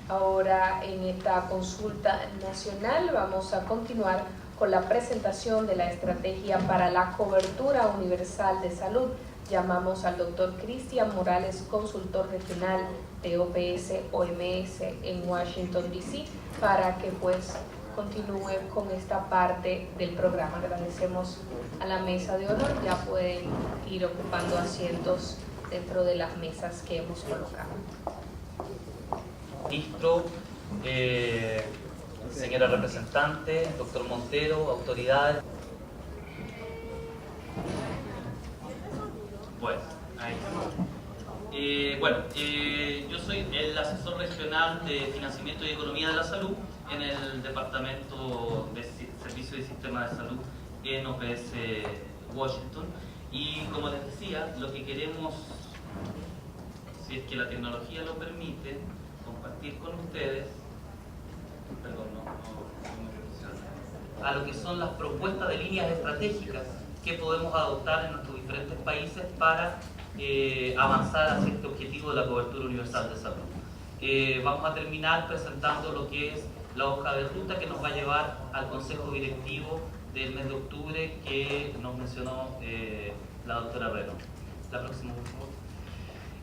Ahora en esta consulta nacional vamos a continuar con la presentación de la estrategia para la cobertura universal de salud. Llamamos al doctor Cristian Morales, consultor regional de OPS-OMS en Washington, D.C., para que pues continúe con esta parte del programa. Agradecemos a la mesa de honor, ya pueden ir ocupando asientos dentro de las mesas que hemos colocado. Ministro, señora representante, doctor Montero, autoridades. Yo soy el asesor regional de Financiamiento y Economía de la Salud en el Departamento de Servicios y Sistemas de Salud en OPS Washington. Y como les decía, lo que queremos, si es que la tecnología lo permite, compartir con ustedes, a lo que son las propuestas de líneas estratégicas que podemos adoptar en nuestros diferentes países para avanzar hacia este objetivo de la cobertura universal de salud. Vamos a terminar presentando lo que es la hoja de ruta que nos va a llevar al Consejo Directivo del mes de octubre que nos mencionó la doctora Reno. La próxima, por favor.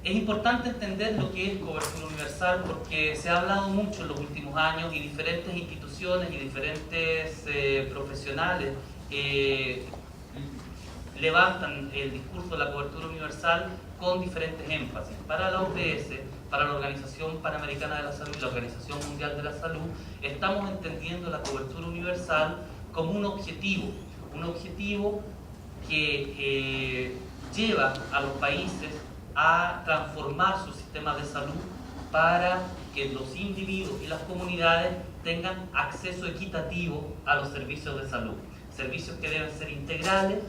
Es importante entender lo que es cobertura universal porque se ha hablado mucho en los últimos años y diferentes instituciones y diferentes profesionales levantan el discurso de la cobertura universal con diferentes énfasis. Para la OPS, para la Organización Panamericana de la Salud y la Organización Mundial de la Salud, estamos entendiendo la cobertura universal como un objetivo que lleva a los países a transformar su sistema de salud para que los individuos y las comunidades tengan acceso equitativo a los servicios de salud. Servicios que deben ser integrales,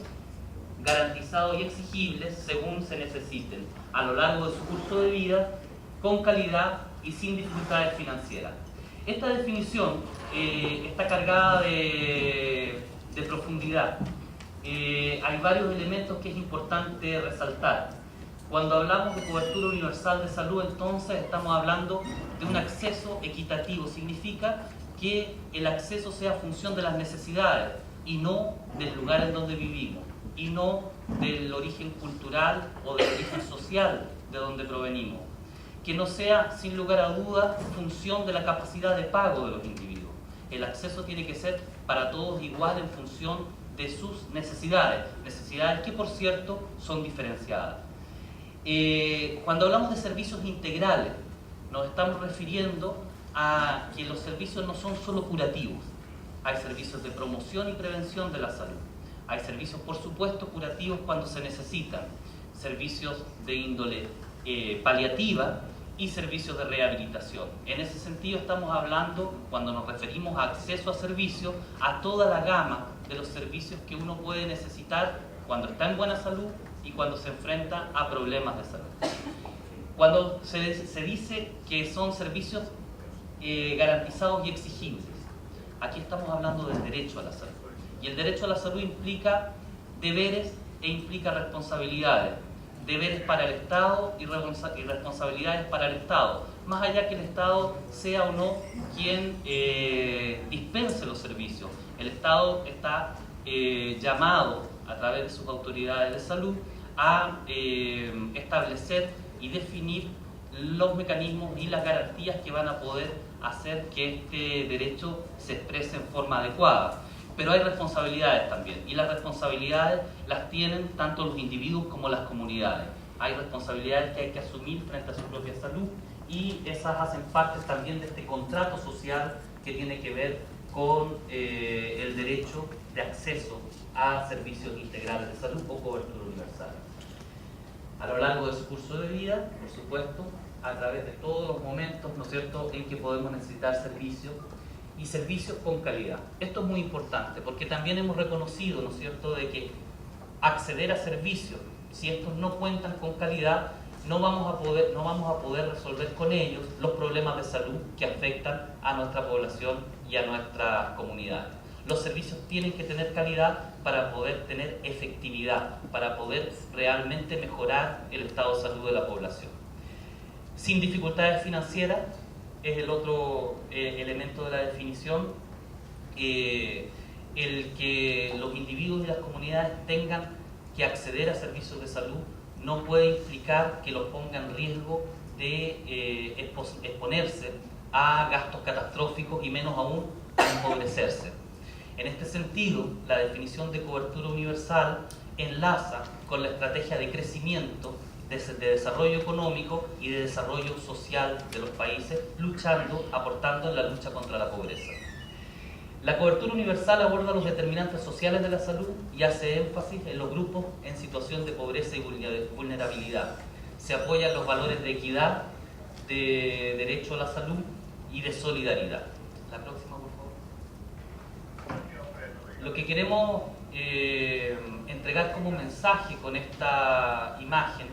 garantizados y exigibles según se necesiten a lo largo de su curso de vida, con calidad y sin dificultades financieras. Esta definición está cargada de profundidad. Hay varios elementos que es importante resaltar. Cuando hablamos de cobertura universal de salud, entonces estamos hablando de un acceso equitativo. Significa que el acceso sea función de las necesidades y no del lugar en donde vivimos, y no del origen cultural o del origen social de donde provenimos. Que no sea, sin lugar a dudas, función de la capacidad de pago de los individuos. El acceso tiene que ser para todos igual en función de sus necesidades, necesidades que, por cierto, son diferenciadas. Cuando hablamos de servicios integrales, nos estamos refiriendo a que los servicios no son solo curativos. Hay servicios de promoción y prevención de la salud. Hay servicios, por supuesto, curativos cuando se necesitan. Servicios de índole paliativa y servicios de rehabilitación. En ese sentido estamos hablando, cuando nos referimos a acceso a servicios, a toda la gama de los servicios que uno puede necesitar cuando está en buena salud y cuando se enfrenta a problemas de salud. Cuando se dice que son servicios garantizados y exigibles, aquí estamos hablando del derecho a la salud. Y el derecho a la salud implica deberes e implica responsabilidades. Deberes para el Estado y responsabilidades para el Estado. Más allá que el Estado sea o no quien dispense los servicios, el Estado está llamado a través de sus autoridades de salud a establecer y definir los mecanismos y las garantías que van a poder hacer que este derecho se exprese en forma adecuada. Pero hay responsabilidades también, y las responsabilidades las tienen tanto los individuos como las comunidades. Hay responsabilidades que hay que asumir frente a su propia salud, y esas hacen parte también de este contrato social que tiene que ver con el derecho de acceso a servicios integrales de salud o cobertura universal. A lo largo de su curso de vida, por supuesto, a través de todos los momentos, ¿no es cierto?, en que podemos necesitar servicios y servicios con calidad. Esto es muy importante porque también hemos reconocido, ¿no es cierto?, de que acceder a servicios, si estos no cuentan con calidad, no vamos a poder resolver con ellos los problemas de salud que afectan a nuestra población y a nuestras comunidades. Los servicios tienen que tener calidad para poder tener efectividad, para poder realmente mejorar el estado de salud de la población. Sin dificultades financieras, es el otro elemento de la definición. El que los individuos y las comunidades tengan que acceder a servicios de salud no puede implicar que los ponga en riesgo de exponerse a gastos catastróficos y menos aún a empobrecerse. En este sentido, la definición de cobertura universal enlaza con la estrategia de crecimiento, de desarrollo económico y de desarrollo social de los países, aportando en la lucha contra la pobreza. La cobertura universal aborda los determinantes sociales de la salud y hace énfasis en los grupos en situación de pobreza y vulnerabilidad. Se apoyan los valores de equidad, de derecho a la salud y de solidaridad. La próxima, por favor. Lo que queremos entregar como mensaje con esta imagen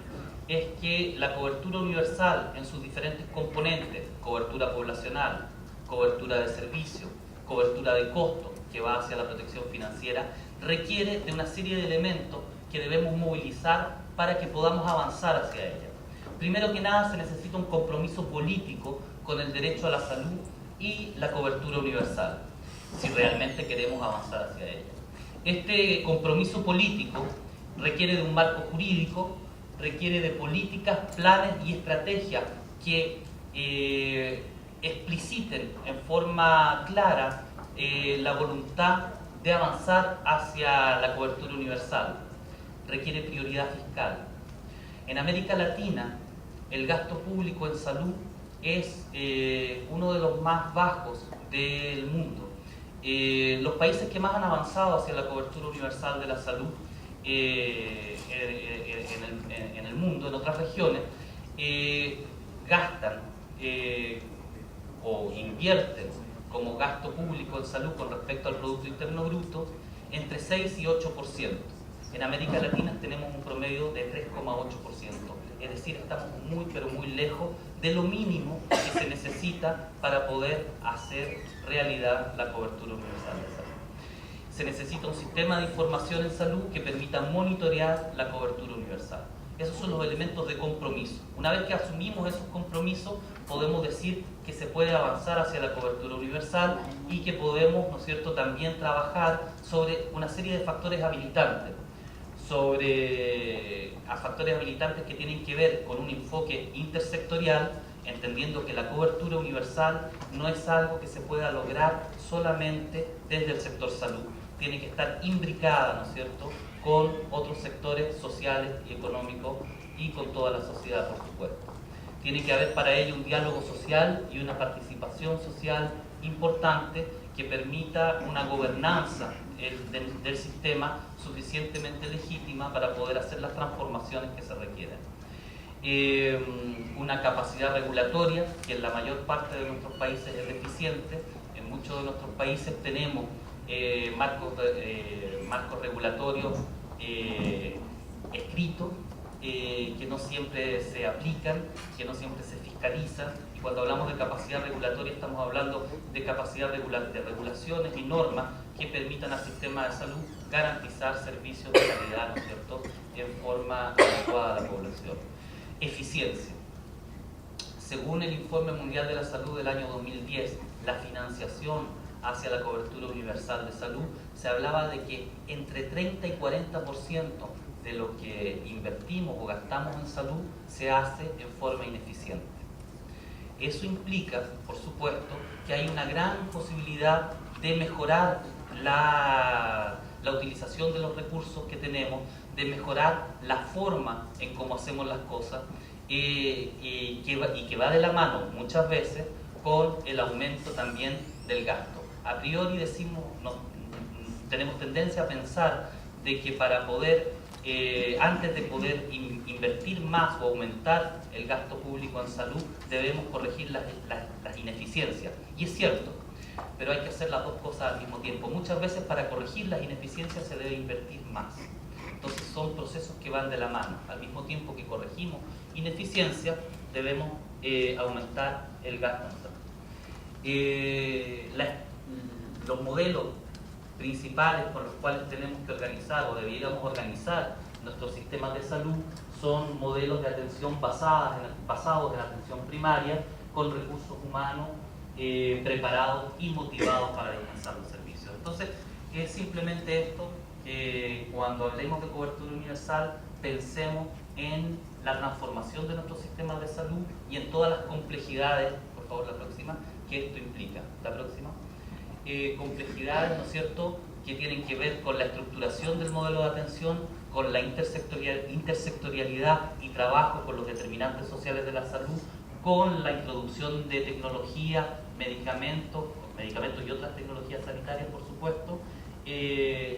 es que la cobertura universal en sus diferentes componentes, cobertura poblacional, cobertura de servicio, cobertura de costo, que va hacia la protección financiera, requiere de una serie de elementos que debemos movilizar para que podamos avanzar hacia ella. Primero que nada, se necesita un compromiso político con el derecho a la salud y la cobertura universal, si realmente queremos avanzar hacia ella. Este compromiso político requiere de un marco jurídico, requiere de políticas, planes y estrategias que expliciten en forma clara la voluntad de avanzar hacia la cobertura universal. Requiere prioridad fiscal. En América Latina, el gasto público en salud es uno de los más bajos del mundo. Los países que más han avanzado hacia la cobertura universal de la salud en el mundo, en otras regiones, gastan o invierten como gasto público en salud con respecto al Producto Interno Bruto entre 6 y 8%. En América Latina tenemos un promedio de 3,8%, es decir, estamos muy pero muy lejos de lo mínimo que se necesita para poder hacer realidad la cobertura universal de salud. Se necesita un sistema de información en salud que permita monitorear la cobertura universal. Esos son los elementos de compromiso. Una vez que asumimos esos compromisos, podemos decir que se puede avanzar hacia la cobertura universal y que podemos, ¿no es cierto?, también trabajar sobre una serie de factores habilitantes, factores habilitantes que tienen que ver con un enfoque intersectorial, entendiendo que la cobertura universal no es algo que se pueda lograr solamente desde el sector salud. Tiene que estar imbricada, ¿no es cierto?, con otros sectores sociales y económicos y con toda la sociedad, por supuesto. Tiene que haber para ello un diálogo social y una participación social importante que permita una gobernanza del sistema suficientemente legítima para poder hacer las transformaciones que se requieren. Una capacidad regulatoria que en la mayor parte de nuestros países es deficiente. En muchos de nuestros países tenemos marcos regulatorios escritos que no siempre se aplican, que no siempre se fiscalizan, y cuando hablamos de capacidad regulatoria estamos hablando de capacidad de regulaciones y normas que permitan al sistema de salud garantizar servicios de calidad, ¿no es cierto?, en forma adecuada a la población. Eficiencia. Según el Informe Mundial de la Salud del año 2010, la financiación hacia la cobertura universal de salud, se hablaba de que entre 30 y 40% de lo que invertimos o gastamos en salud se hace en forma ineficiente. Eso implica, por supuesto, que hay una gran posibilidad de mejorar la utilización de los recursos que tenemos, de mejorar la forma en cómo hacemos las cosas y que va de la mano muchas veces con el aumento también del gasto. A priori tenemos tendencia a pensar de que para poder, antes de poder invertir más o aumentar el gasto público en salud, debemos corregir las ineficiencias. Y es cierto, pero hay que hacer las dos cosas al mismo tiempo. Muchas veces para corregir las ineficiencias se debe invertir más. Entonces son procesos que van de la mano. Al mismo tiempo que corregimos ineficiencias, debemos aumentar el gasto en salud. Los modelos principales con los cuales tenemos que organizar o debiéramos organizar nuestros sistemas de salud son modelos de atención basados en atención primaria, con recursos humanos preparados y motivados para dispensar los servicios. Entonces, es simplemente esto, cuando hablemos de cobertura universal, pensemos en la transformación de nuestro sistema de salud y en todas las complejidades, por favor la próxima, que esto implica. La próxima. Complejidades, ¿no es cierto?, que tienen que ver con la estructuración del modelo de atención, con la intersectorialidad y trabajo con los determinantes sociales de la salud, con la introducción de tecnología, medicamentos y otras tecnologías sanitarias, por supuesto,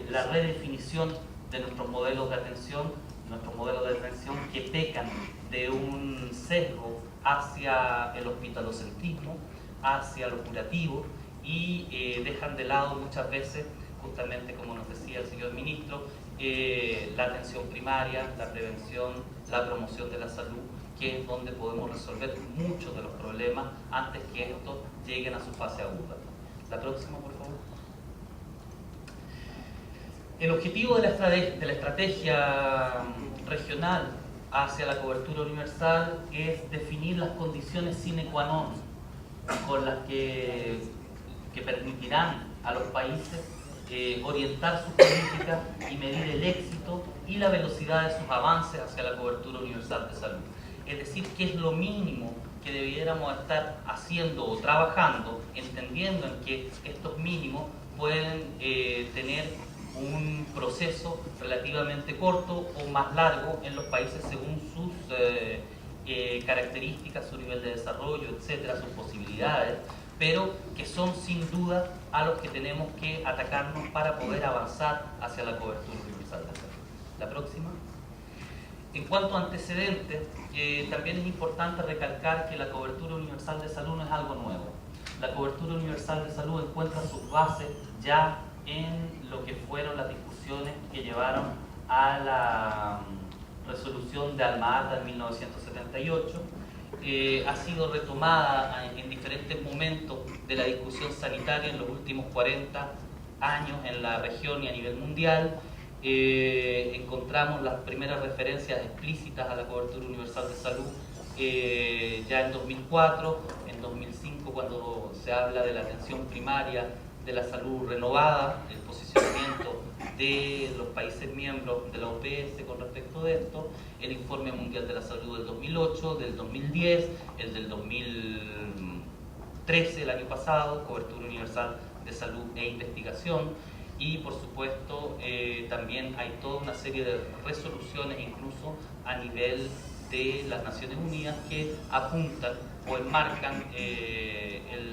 la redefinición de nuestros modelos de atención que pecan de un sesgo hacia el hospitalocentrismo, hacia lo curativo, y dejan de lado muchas veces, justamente como nos decía el señor ministro, la atención primaria, la prevención, la promoción de la salud, que es donde podemos resolver muchos de los problemas antes que estos lleguen a su fase aguda. La próxima, por favor. El objetivo de la estrategia regional hacia la cobertura universal es definir las condiciones sine qua non con las que permitirán a los países orientar sus políticas y medir el éxito y la velocidad de sus avances hacia la cobertura universal de salud. Es decir, qué es lo mínimo que debiéramos estar haciendo o trabajando, entendiendo en que estos mínimos pueden tener un proceso relativamente corto o más largo en los países según sus características, su nivel de desarrollo, etcétera, sus posibilidades, pero que son sin duda a los que tenemos que atacarnos para poder avanzar hacia la cobertura universal de salud. La próxima. En cuanto a antecedentes, también es importante recalcar que la cobertura universal de salud no es algo nuevo. La cobertura universal de salud encuentra sus bases ya en lo que fueron las discusiones que llevaron a la resolución de Alma-Ata en 1978. Ha sido retomada en diferentes momentos de la discusión sanitaria en los últimos 40 años en la región y a nivel mundial. Encontramos las primeras referencias explícitas a la cobertura universal de salud ya en 2004, en 2005 cuando se habla de la atención primaria de la salud renovada, el posicionamiento de los países miembros de la OPS con respecto de esto, el Informe Mundial de la Salud del 2008, del 2010, el del 2013, el año pasado, cobertura universal de salud e investigación, y por supuesto también hay toda una serie de resoluciones incluso a nivel de las Naciones Unidas que apuntan o enmarcan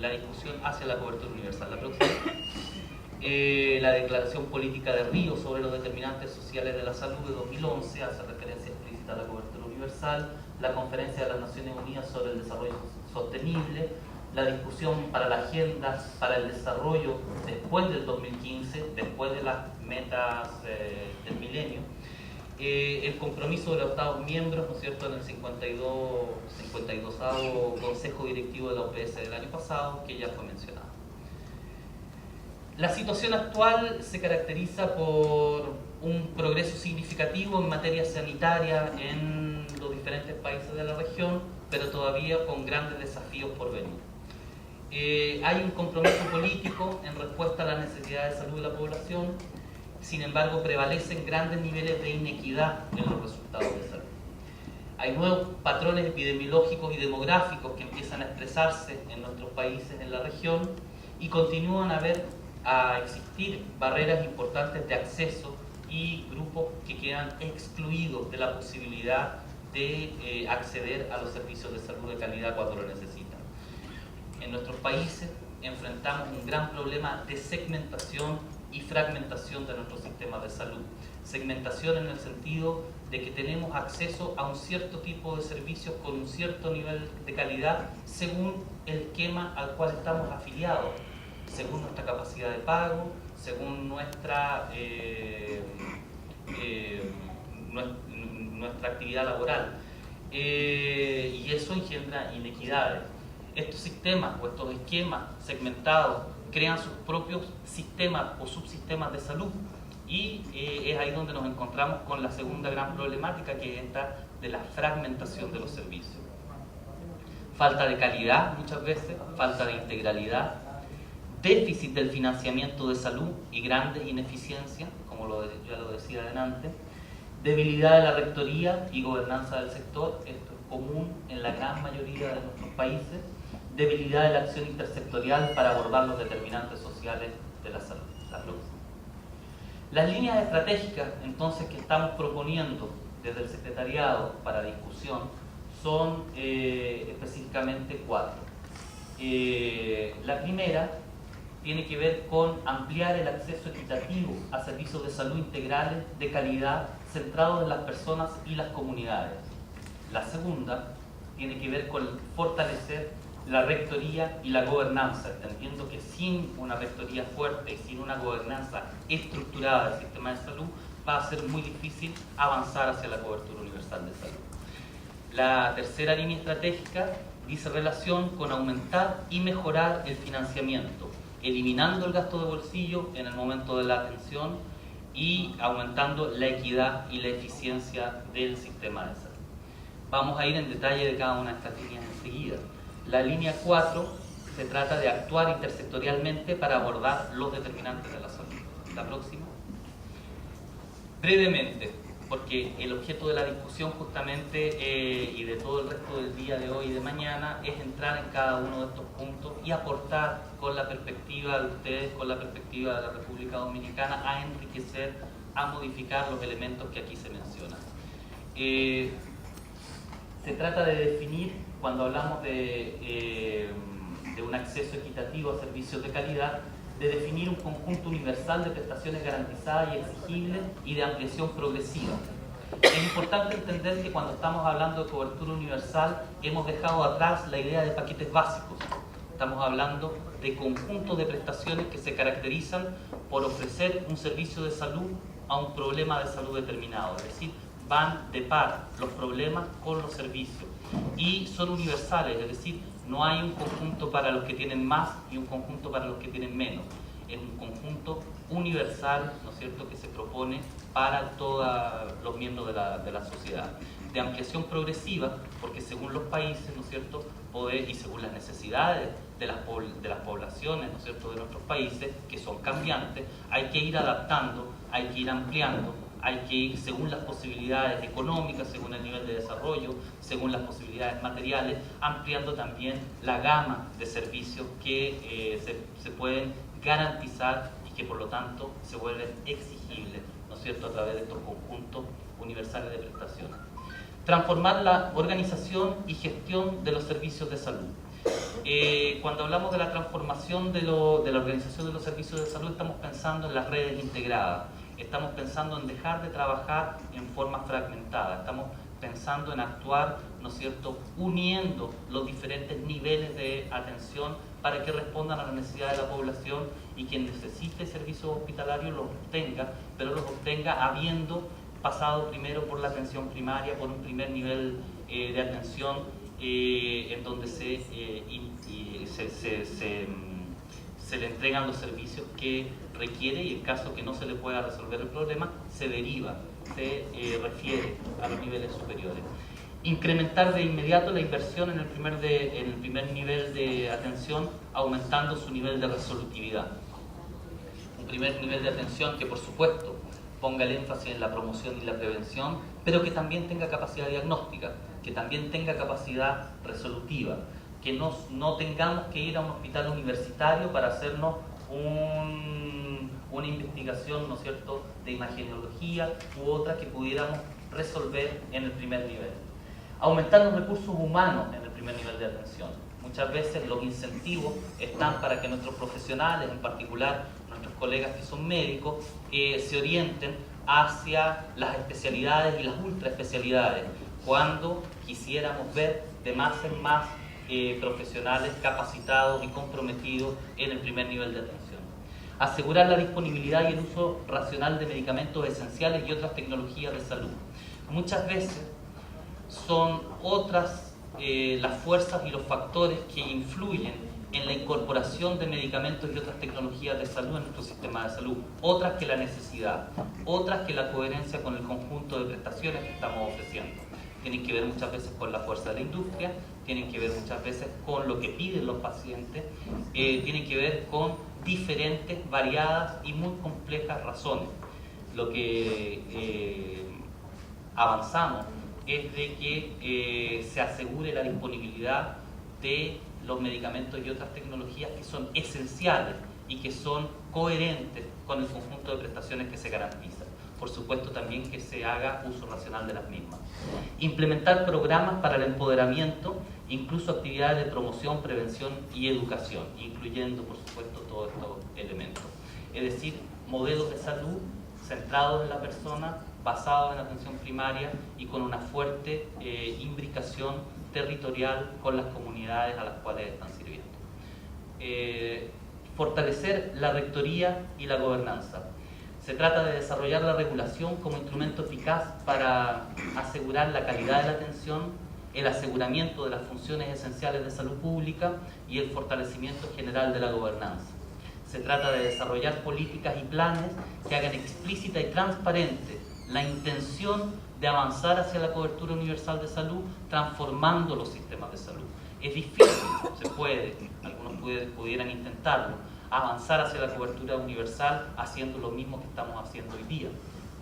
la discusión hacia la cobertura universal. La próxima. La Declaración Política de Río sobre los determinantes sociales de la salud de 2011 hace referencia explícita a la cobertura universal. La Conferencia de las Naciones Unidas sobre el Desarrollo Sostenible. La discusión para la agenda para el desarrollo después del 2015, después de las metas del milenio. El compromiso de los Estados miembros, ¿no es cierto?, en el 52º Consejo Directivo de la OPS del año pasado, que ya fue mencionado. La situación actual se caracteriza por un progreso significativo en materia sanitaria en los diferentes países de la región, pero todavía con grandes desafíos por venir. Hay un compromiso político en respuesta a las necesidades de salud de la población. Sin embargo, prevalecen grandes niveles de inequidad en los resultados de salud. Hay nuevos patrones epidemiológicos y demográficos que empiezan a expresarse en nuestros países, en la región, y continúan a existir barreras importantes de acceso y grupos que quedan excluidos de la posibilidad de acceder a los servicios de salud de calidad cuando lo necesitan. En nuestros países enfrentamos un gran problema de segmentación y fragmentación de nuestro sistema de salud. Segmentación en el sentido de que tenemos acceso a un cierto tipo de servicios con un cierto nivel de calidad según el esquema al cual estamos afiliados, según nuestra capacidad de pago, según nuestra actividad laboral. Y eso engendra inequidades. Estos sistemas o estos esquemas segmentados crean sus propios sistemas o subsistemas de salud, y es ahí donde nos encontramos con la segunda gran problemática, que es esta de la fragmentación de los servicios. falta de calidad muchas veces, falta de integralidad, déficit del financiamiento de salud y grandes ineficiencias, como ya lo decía adelante, debilidad de la rectoría y gobernanza del sector, esto es común en la gran mayoría de nuestros países, debilidad de la acción intersectorial para abordar los determinantes sociales de la salud. Las líneas estratégicas, entonces, que estamos proponiendo desde el Secretariado para discusión son específicamente 4. La primera tiene que ver con ampliar el acceso equitativo a servicios de salud integrales de calidad centrados en las personas y las comunidades. La segunda tiene que ver con fortalecer la rectoría y la gobernanza, entendiendo que sin una rectoría fuerte y sin una gobernanza estructurada del sistema de salud va a ser muy difícil avanzar hacia la cobertura universal de salud. La tercera línea estratégica dice relación con aumentar y mejorar el financiamiento, eliminando el gasto de bolsillo en el momento de la atención y aumentando la equidad y la eficiencia del sistema de salud. Vamos a ir en detalle de cada una de estas líneas enseguida. La línea 4 se trata de actuar intersectorialmente para abordar los determinantes de la salud. La próxima. Brevemente, porque el objeto de la discusión justamente y de todo el resto del día de hoy y de mañana es entrar en cada uno de estos puntos y aportar con la perspectiva de ustedes, con la perspectiva de la República Dominicana, a enriquecer, a modificar los elementos que aquí se mencionan. Se trata de definir, cuando hablamos de un acceso equitativo a servicios de calidad, de definir un conjunto universal de prestaciones garantizadas y exigibles y de ampliación progresiva. Es importante entender que cuando estamos hablando de cobertura universal hemos dejado atrás la idea de paquetes básicos. Estamos hablando de conjuntos de prestaciones que se caracterizan por ofrecer un servicio de salud a un problema de salud determinado, es decir, van de par los problemas con los servicios y son universales, es decir, no hay un conjunto para los que tienen más y un conjunto para los que tienen menos. Es un conjunto universal, ¿no es cierto?, que se propone para todos los miembros de la sociedad. De ampliación progresiva, porque según los países, ¿no es cierto?, y según las necesidades de las poblaciones, ¿no es cierto?, de nuestros países, que son cambiantes, hay que ir adaptando, hay que ir ampliando, hay que ir según las posibilidades económicas, según el nivel de desarrollo, según las posibilidades materiales, ampliando también la gama de servicios que se pueden garantizar y que por lo tanto se vuelven exigibles, ¿no es cierto?, a través de estos conjuntos universales de prestaciones. Transformar la organización y gestión de los servicios de salud. Cuando hablamos de la transformación de la organización de los servicios de salud, estamos pensando en las redes integradas. Estamos pensando en dejar de trabajar en forma fragmentada, estamos pensando en actuar, ¿no es cierto?, uniendo los diferentes niveles de atención para que respondan a las necesidades de la población y quien necesite servicios hospitalarios los obtenga, pero los obtenga habiendo pasado primero por la atención primaria, por un primer nivel de atención en donde se le entregan los servicios que requiere y en caso que no se le pueda resolver el problema, se deriva, se refiere a los niveles superiores. Incrementar de inmediato la inversión en el primer nivel de atención, aumentando su nivel de resolutividad. Un primer nivel de atención que, por supuesto, ponga el énfasis en la promoción y la prevención, pero que también tenga capacidad diagnóstica, que también tenga capacidad resolutiva, que no tengamos que ir a un hospital universitario para hacernos una investigación, ¿no es cierto?, de imagenología u otra que pudiéramos resolver en el primer nivel. Aumentar los recursos humanos en el primer nivel de atención. Muchas veces los incentivos están para que nuestros profesionales, en particular nuestros colegas que son médicos, se orienten hacia las especialidades y las ultraespecialidades, cuando quisiéramos ver de más en más profesionales capacitados y comprometidos en el primer nivel de atención. Asegurar la disponibilidad y el uso racional de medicamentos esenciales y otras tecnologías de salud. Muchas veces son otras las fuerzas y los factores que influyen en la incorporación de medicamentos y otras tecnologías de salud en nuestro sistema de salud, otras que la necesidad, otras que la coherencia con el conjunto de prestaciones que estamos ofreciendo. Tienen que ver muchas veces con la fuerza de la industria, tienen que ver muchas veces con lo que piden los pacientes, tienen que ver con diferentes, variadas y muy complejas razones. Lo que avanzamos es de que se asegure la disponibilidad de los medicamentos y otras tecnologías que son esenciales y que son coherentes con el conjunto de prestaciones que se garantizan. Por supuesto también que se haga uso racional de las mismas. Implementar programas para el empoderamiento, incluso actividades de promoción, prevención y educación, incluyendo por supuesto todos estos elementos. Es decir, modelos de salud centrados en la persona, basados en la atención primaria y con una fuerte imbricación territorial con las comunidades a las cuales están sirviendo. Fortalecer la rectoría y la gobernanza. Se trata de desarrollar la regulación como instrumento eficaz para asegurar la calidad de la atención, el aseguramiento de las funciones esenciales de salud pública y el fortalecimiento general de la gobernanza. Se trata de desarrollar políticas y planes que hagan explícita y transparente la intención de avanzar hacia la cobertura universal de salud, transformando los sistemas de salud. Es difícil, se puede, algunos pudieran intentarlo, avanzar hacia la cobertura universal haciendo lo mismo que estamos haciendo hoy día,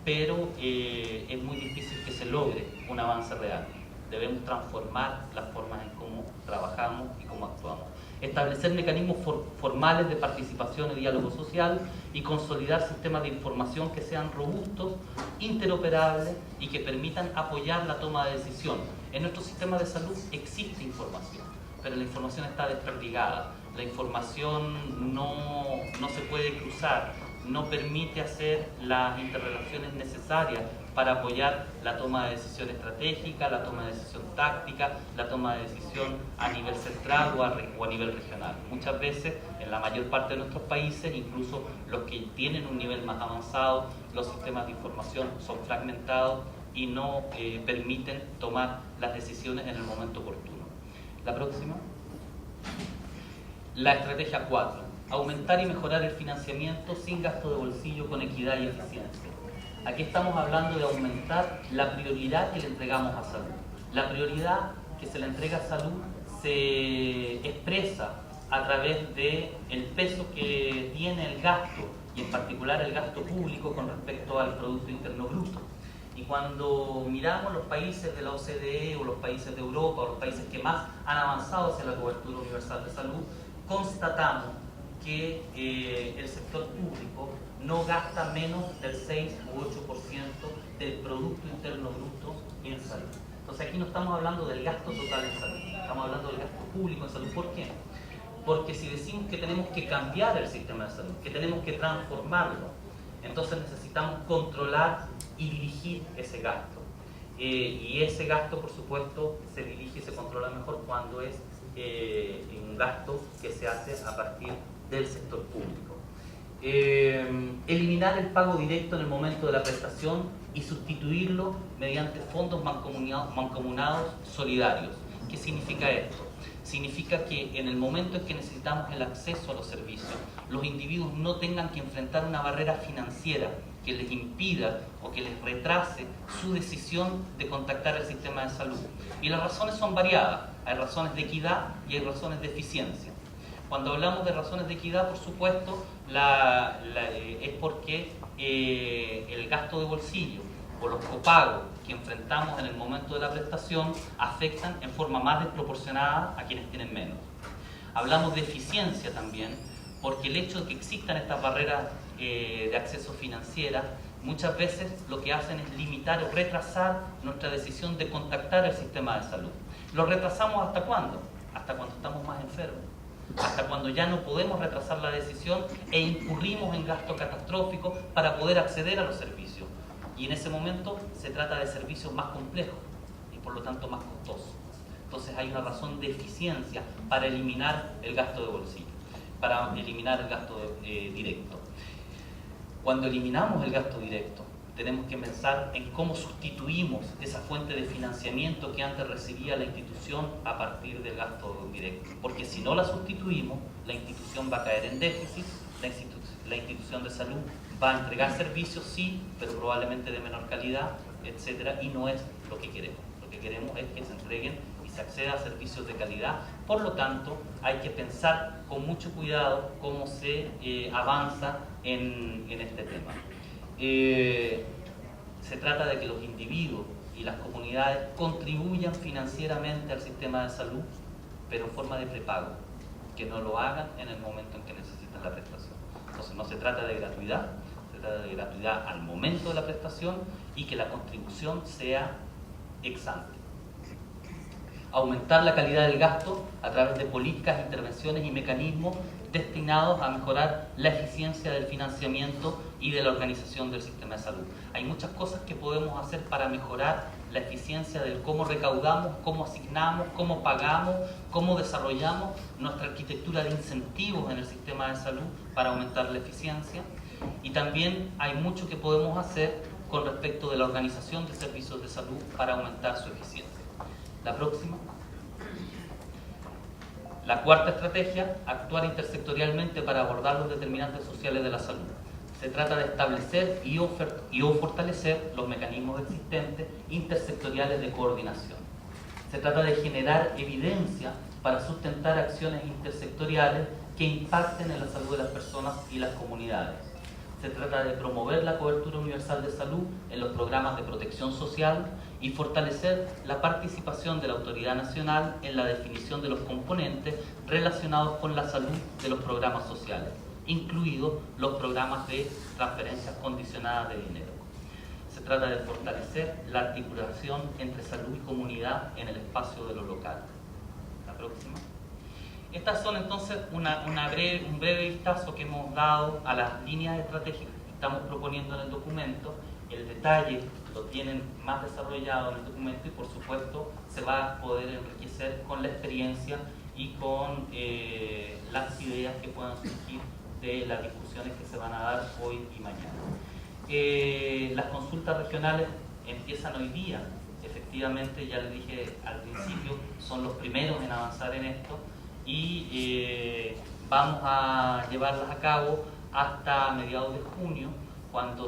pero es muy difícil que se logre un avance real. Debemos transformar las formas en cómo trabajamos y cómo actuamos. Establecer mecanismos formales de participación y diálogo social y consolidar sistemas de información que sean robustos, interoperables y que permitan apoyar la toma de decisión. En nuestro sistema de salud existe información, pero la información está desperdigada. La información no se puede cruzar, no permite hacer las interrelaciones necesarias para apoyar la toma de decisión estratégica, la toma de decisión táctica, la toma de decisión a nivel central o a nivel regional. Muchas veces, en la mayor parte de nuestros países, incluso los que tienen un nivel más avanzado, los sistemas de información son fragmentados y no permiten tomar las decisiones en el momento oportuno. La próxima. La estrategia 4. Aumentar y mejorar el financiamiento sin gasto de bolsillo, con equidad y eficiencia. Aquí estamos hablando de aumentar la prioridad que le entregamos a salud. La prioridad que se le entrega a salud se expresa a través del peso que tiene el gasto, y en particular el gasto público con respecto al Producto Interno Bruto. Y cuando miramos los países de la OCDE o los países de Europa o los países que más han avanzado hacia la cobertura universal de salud, constatamos que el sector público no gasta menos del 6 u 8% del Producto Interno Bruto en salud. Entonces aquí no estamos hablando del gasto total en salud, estamos hablando del gasto público en salud. ¿Por qué? Porque si decimos que tenemos que cambiar el sistema de salud, que tenemos que transformarlo, entonces necesitamos controlar y dirigir ese gasto. Y ese gasto, por supuesto, se dirige y se controla mejor cuando es un gasto que se hace a partir del sector público. Eliminar el pago directo en el momento de la prestación y sustituirlo mediante fondos mancomunados solidarios. ¿Qué significa esto? Significa que en el momento en que necesitamos el acceso a los servicios, los individuos no tengan que enfrentar una barrera financiera que les impida o que les retrase su decisión de contactar el sistema de salud. Y las razones son variadas. Hay razones de equidad y hay razones de eficiencia. Cuando hablamos de razones de equidad, por supuesto, es porque el gasto de bolsillo o los copagos que enfrentamos en el momento de la prestación afectan en forma más desproporcionada a quienes tienen menos. Hablamos de eficiencia también, porque el hecho de que existan estas barreras de acceso financiera muchas veces lo que hacen es limitar o retrasar nuestra decisión de contactar el sistema de salud. ¿Lo retrasamos hasta cuándo? Hasta cuando estamos más enfermos, hasta cuando ya no podemos retrasar la decisión e incurrimos en gasto catastrófico para poder acceder a los servicios. Y en ese momento se trata de servicios más complejos y por lo tanto más costosos. Entonces hay una razón de eficiencia para eliminar el gasto de bolsillo, para eliminar el gasto directo. Cuando eliminamos el gasto directo, tenemos que pensar en cómo sustituimos esa fuente de financiamiento que antes recibía la institución a partir del gasto directo. Porque si no la sustituimos, la institución va a caer en déficit, la institución de salud va a entregar servicios, sí, pero probablemente de menor calidad, etcétera, y no es lo que queremos. Lo que queremos es que se entreguen y se acceda a servicios de calidad. Por lo tanto, hay que pensar con mucho cuidado cómo se avanza en este tema. Se trata de que los individuos y las comunidades contribuyan financieramente al sistema de salud, pero en forma de prepago, que no lo hagan en el momento en que necesitan la prestación. Entonces no se trata de gratuidad, se trata de gratuidad al momento de la prestación y que la contribución sea ex ante. Aumentar la calidad del gasto a través de políticas, intervenciones y mecanismos destinados a mejorar la eficiencia del financiamiento y de la organización del sistema de salud. Hay muchas cosas que podemos hacer para mejorar la eficiencia del cómo recaudamos, cómo asignamos, cómo pagamos, cómo desarrollamos nuestra arquitectura de incentivos en el sistema de salud para aumentar la eficiencia. Y también hay mucho que podemos hacer con respecto de la organización de servicios de salud para aumentar su eficiencia. La próxima. La cuarta estrategia, actuar intersectorialmente para abordar los determinantes sociales de la salud. Se trata de establecer y fortalecer los mecanismos existentes intersectoriales de coordinación. Se trata de generar evidencia para sustentar acciones intersectoriales que impacten en la salud de las personas y las comunidades. Se trata de promover la cobertura universal de salud en los programas de protección social y fortalecer la participación de la autoridad nacional en la definición de los componentes relacionados con la salud de los programas sociales, incluidos los programas de transferencias condicionadas de dinero. Se trata de fortalecer la articulación entre salud y comunidad en el espacio de lo local. La próxima. Estas son entonces un breve vistazo que hemos dado a las líneas estratégicas que estamos proponiendo en el documento. El detalle lo tienen más desarrollado en el documento y por supuesto se va a poder enriquecer con la experiencia y con las ideas que puedan surgir de las discusiones que se van a dar hoy y mañana. Las consultas regionales empiezan hoy día. Efectivamente, ya les dije al principio, son los primeros en avanzar en esto y vamos a llevarlas a cabo hasta mediados de junio, cuando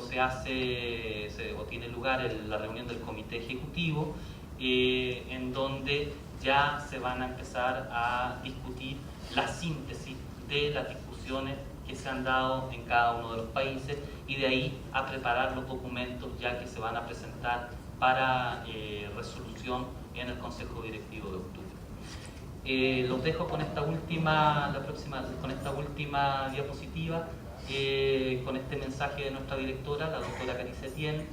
tiene lugar la reunión del comité ejecutivo, en donde ya se van a empezar a discutir la síntesis de las discusiones que se han dado en cada uno de los países y de ahí a preparar los documentos ya que se van a presentar para resolución en el Consejo Directivo de octubre. Los dejo con esta última diapositiva, con este mensaje de nuestra directora, la doctora Carice Etienne,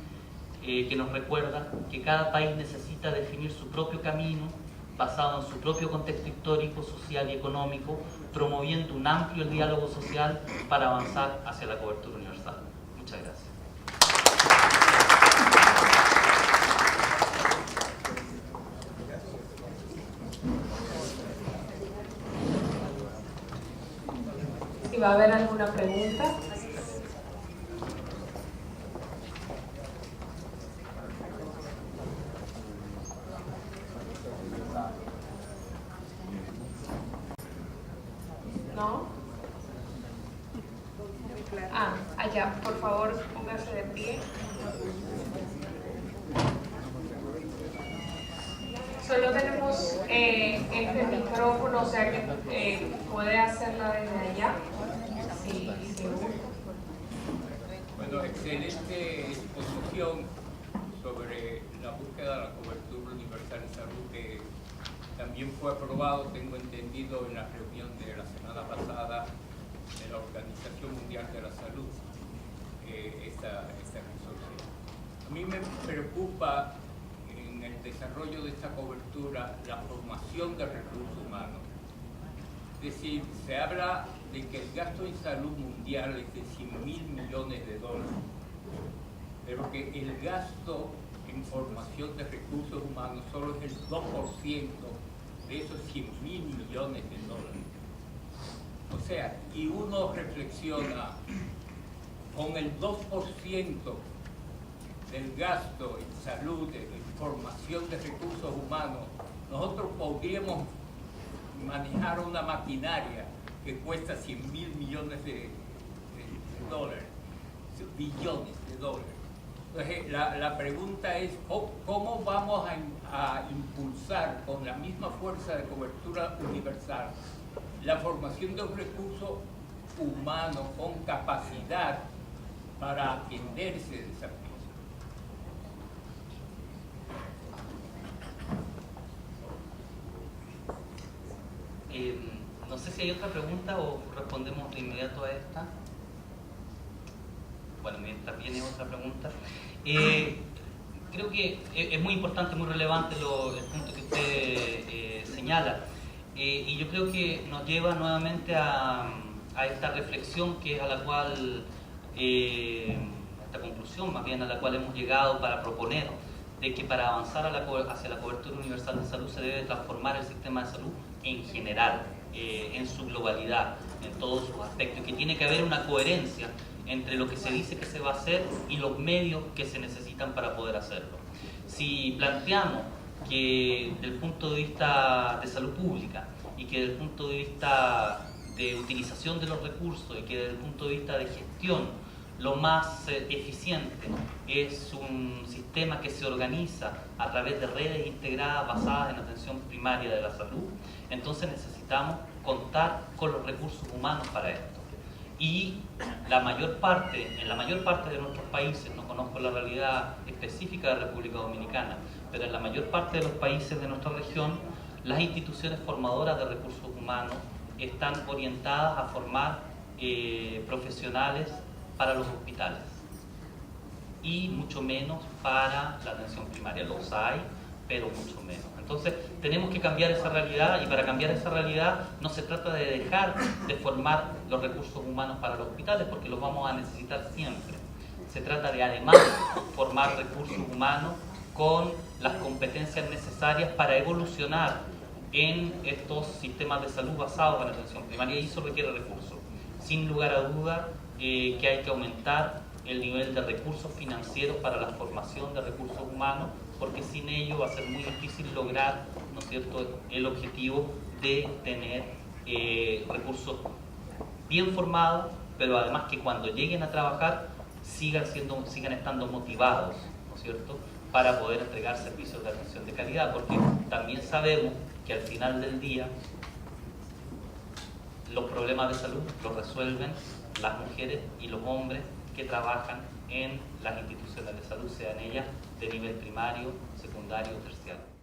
que nos recuerda que cada país necesita definir su propio camino basado en su propio contexto histórico, social y económico, promoviendo un amplio diálogo social para avanzar hacia la cobertura universal. Muchas gracias. Si va a haber alguna pregunta. ¿No? Allá, por favor, póngase de pie. Solo tenemos este micrófono, o sea que puede hacerla desde allá. Sí. Bueno, excelente exposición sobre la búsqueda de la cobertura universal de salud que también fue aprobado, tengo entendido, en la reunión de la semana pasada de la Organización Mundial de la Salud, esta resolución. A mí me preocupa en el desarrollo de esta cobertura la formación de recursos humanos. Es decir, se habla de que el gasto en salud mundial es de 100.000 millones de dólares, pero que el gasto en formación de recursos humanos solo es el 2% de esos 100.000 millones de dólares. O sea, y uno reflexiona, con el 2% del gasto en salud, en formación de recursos humanos, nosotros podríamos manejar una maquinaria que cuesta 100.000 millones de dólares, billones de dólares. Entonces, la pregunta es, ¿cómo vamos a impulsar con la misma fuerza de cobertura universal la formación de un recurso humano con capacidad para atender ese desafío? No sé si hay otra pregunta o respondemos de inmediato a esta. Bueno, mientras viene otra pregunta. Creo que es muy importante, muy relevante el punto que usted señala. Y yo creo que nos lleva nuevamente a esta reflexión que es a la cual, esta conclusión más bien a la cual hemos llegado para proponer, de que para avanzar hacia la cobertura universal de salud se debe transformar el sistema de salud en general, en su globalidad, en todos sus aspectos, que tiene que haber una coherencia entre lo que se dice que se va a hacer y los medios que se necesitan para poder hacerlo. Si planteamos que desde el punto de vista de salud pública y que desde el punto de vista de utilización de los recursos y que desde el punto de vista de gestión lo más eficiente es un sistema que se organiza a través de redes integradas basadas en atención primaria de la salud, entonces necesitamos contar con los recursos humanos para esto. Y en la mayor parte de nuestros países, no conozco la realidad específica de la República Dominicana, pero en la mayor parte de los países de nuestra región, las instituciones formadoras de recursos humanos están orientadas a formar profesionales para los hospitales y mucho menos para la atención primaria. Los hay, pero mucho menos. Entonces tenemos que cambiar esa realidad, y para cambiar esa realidad no se trata de dejar de formar los recursos humanos para los hospitales, porque los vamos a necesitar siempre. Se trata de además formar recursos humanos con las competencias necesarias para evolucionar en estos sistemas de salud basados en atención primaria, y eso requiere recursos. Sin lugar a duda que hay que aumentar el nivel de recursos financieros para la formación de recursos humanos, porque sin ello va a ser muy difícil lograr, ¿no es cierto?, el objetivo de tener recursos bien formados, pero además que cuando lleguen a trabajar sigan estando motivados, ¿no es cierto?, para poder entregar servicios de atención de calidad, porque también sabemos que al final del día los problemas de salud los resuelven las mujeres y los hombres que trabajan en las instituciones de salud, sean ellas de nivel primario, secundario o terciario.